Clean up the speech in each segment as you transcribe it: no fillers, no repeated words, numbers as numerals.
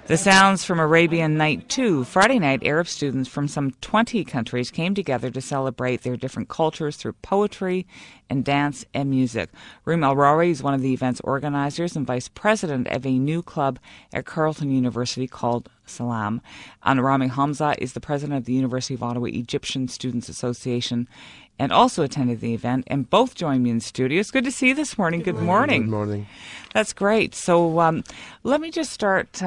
The sounds from Arabian Night 2. Friday night, Arab students from some 20 countries came together to celebrate their different cultures through poetry and dance and music. Al-Rawi is one of the event's organizers and vice president of a new club at Carleton University called SALAM. And Rami Hamza is the president of the University of Ottawa Egyptian Students Association and also attended the event, and both joined me in the studio. It's good to see you this morning. Good morning. Good morning. That's great. So let me just start,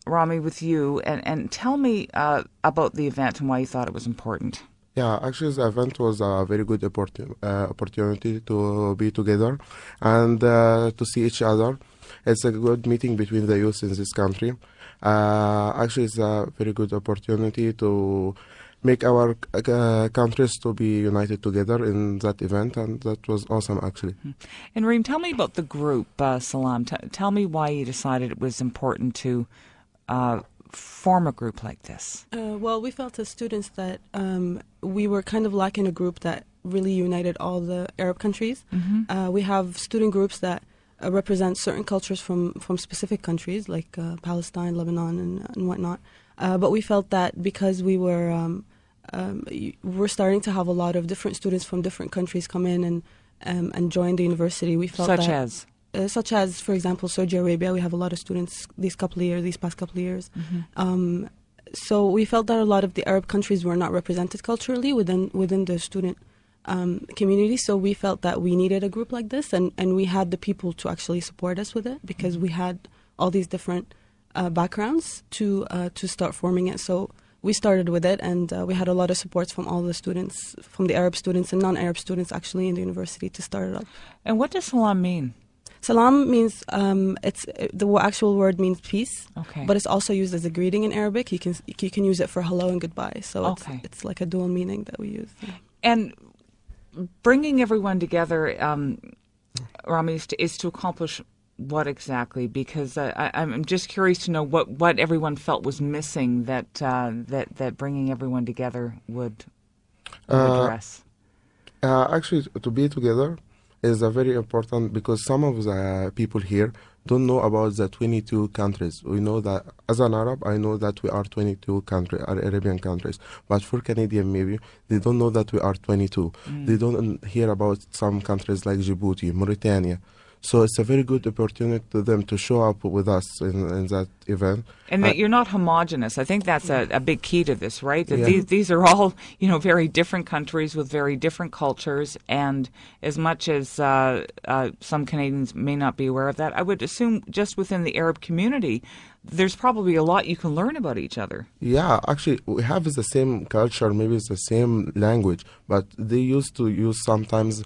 Rami, with you, and tell me about the event and why you thought it was important. Yeah, actually the event was a very good opportunity to be together and to see each other. It's a good meeting between the youth in this country. Actually, it's a very good opportunity to make our countries to be united together in that event, and that was awesome, actually. And Reem, tell me about the group, Salam. Tell me why you decided it was important to form a group like this. Well, we felt as students that we were kind of lacking a group that really united all the Arab countries. Mm-hmm. We have student groups that represent certain cultures from specific countries, like Palestine, Lebanon, and whatnot. But we felt that because we we're starting to have a lot of different students from different countries come in and join the university, we felt such as, for example, Saudi Arabia. We have a lot of students these past couple of years. Mm-hmm. So we felt that a lot of the Arab countries were not represented culturally within the student community. So we felt that we needed a group like this, and we had the people to actually support us with it, because we had all these different backgrounds to start forming it. So we started with it, and we had a lot of supports from all the students, from the Arab students and non-Arab students actually in the university to start it up. And what does Salam mean? Salam means, the actual word means peace, okay, but it's also used as a greeting in Arabic. You can use it for hello and goodbye. So okay, it's like a dual meaning that we use. Yeah. And bringing everyone together, Rami, is to accomplish what exactly? Because I'm just curious to know what everyone felt was missing that bringing everyone together would address. Actually, to be together is very important, because some of the people here don't know about the 22 countries. We know that as an Arab, I know that we are 22 countries, Arabian countries. But for Canadian, maybe, they don't know that we are 22. They don't hear about some countries like Djibouti, Mauritania. So it's a very good opportunity to them to show up with us in that event. And that you're not homogenous. I think that's a big key to this, right? That these are all, very different countries with very different cultures. And as much as some Canadians may not be aware of that, I would assume just within the Arab community, there's probably a lot you can learn about each other. Yeah, actually, we have the same culture, maybe it's the same language, but they used to use sometimes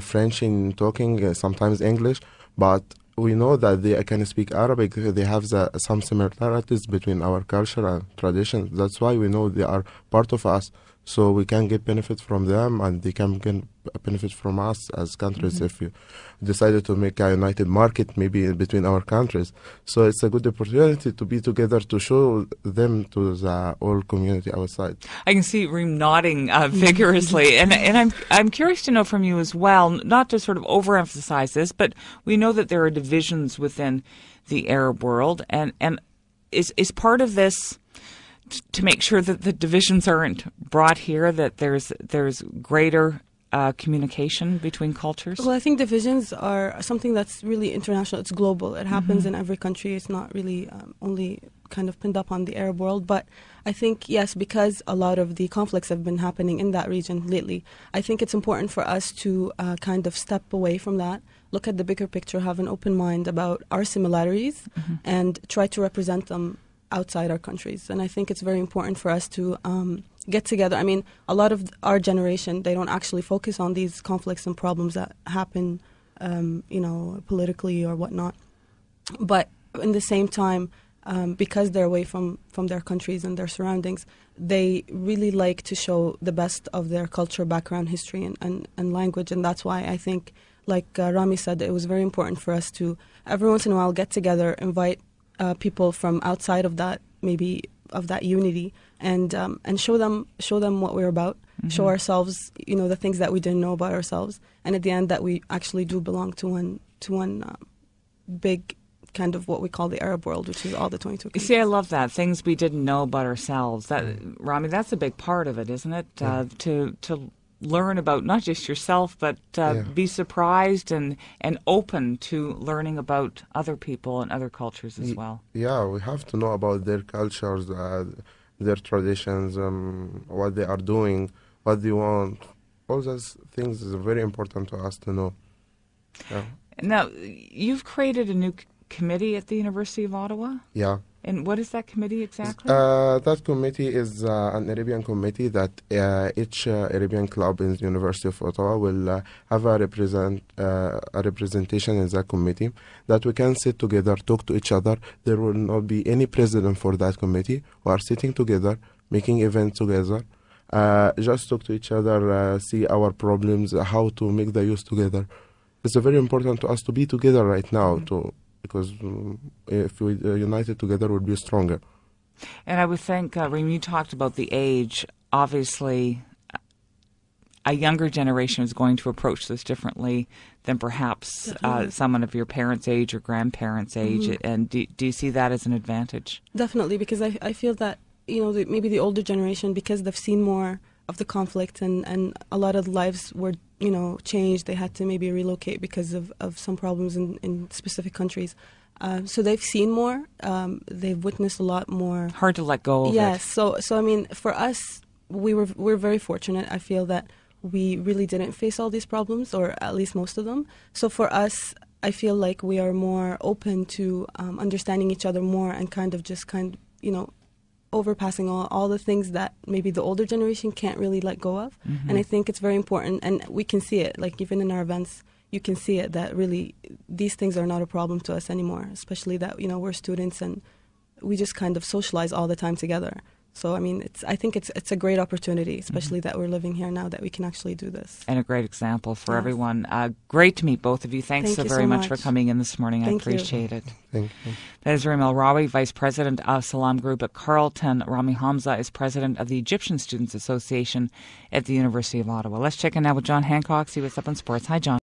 French in talking, sometimes English, but we know that they can speak Arabic. They have some similarities between our culture and traditions. That's why we know they are part of us. So we can get benefit from them, and they can get benefit from us as countries if you decided to make a united market maybe between our countries. So it's a good opportunity to be together to show them to the whole community outside. I can see Reem nodding vigorously, and I'm curious to know from you as well, not to sort of overemphasize this, but we know that there are divisions within the Arab world, and is part of this to make sure that the divisions aren't brought here, that there's greater communication between cultures? Well, I think divisions are something that's really international. It's global. It happens in every country. It's not really only kind of pinned up on the Arab world. But I think, yes, because a lot of the conflicts have been happening in that region lately, I think it's important for us to kind of step away from that, look at the bigger picture, have an open mind about our similarities, and try to represent them outside our countries. And I think it's very important for us to get together. I mean, a lot of our generation, they don't actually focus on these conflicts and problems that happen, politically or whatnot. But in the same time, because they're away from their countries and their surroundings, they really like to show the best of their culture, background, history, and language. And that's why I think, like Rami said, it was very important for us to, every once in a while, get together, invite people from outside of that, maybe of that unity, and show them what we're about, show ourselves, the things that we didn't know about ourselves, and at the end that we actually do belong to one big kind of what we call the Arab world, which is all the 22 countries. See, I love that. Things we didn't know about ourselves. That, Rami, that's a big part of it, isn't it? To learn about not just yourself, but be surprised and open to learning about other people and other cultures as well. Yeah, we have to know about their cultures, their traditions, what they are doing, what they want. All those things is very important to us to know. Yeah. Now, you've created a new committee at the University of Ottawa? Yeah. And what is that committee exactly? That committee is an Arabian committee that each Arabian club in the University of Ottawa will have a representation in that committee, that we can sit together, talk to each other. There will not be any president for that committee. We are sitting together, making events together, just talk to each other, see our problems, how to make the youth together. It's very important to us to be together right now, because if we united together, we'll be stronger. And I would think, Reem, you talked about the age. Obviously, a younger generation is going to approach this differently than perhaps someone of your parents' age or grandparents' age. And do you see that as an advantage? Definitely, because I feel that, maybe the older generation, because they've seen more of the conflict and a lot of lives were changed. They had to maybe relocate because of some problems in specific countries. So they've seen more. They've witnessed a lot more. Hard to let go of it. Yes. So I mean, for us, we're very fortunate. I feel that we really didn't face all these problems, or at least most of them. So for us, I feel like we are more open to understanding each other more and overpassing all the things that maybe the older generation can't really let go of. And I think it's very important, and we can see it, like even in our events, you can see it, that really these things are not a problem to us anymore, especially that, we're students and we just kind of socialize all the time together. So, I mean, I think it's a great opportunity, especially that we're living here now, that we can actually do this. And a great example for everyone. Great to meet both of you. Thanks so very much for coming in this morning. I appreciate it. Thank you. That is Reem Al-Rawi, Vice President of SALAM Group at Carleton. Rami Hamza is President of the Egyptian Students Association at the University of Ottawa. Let's check in now with John Hancock, see what's up in sports. Hi, John.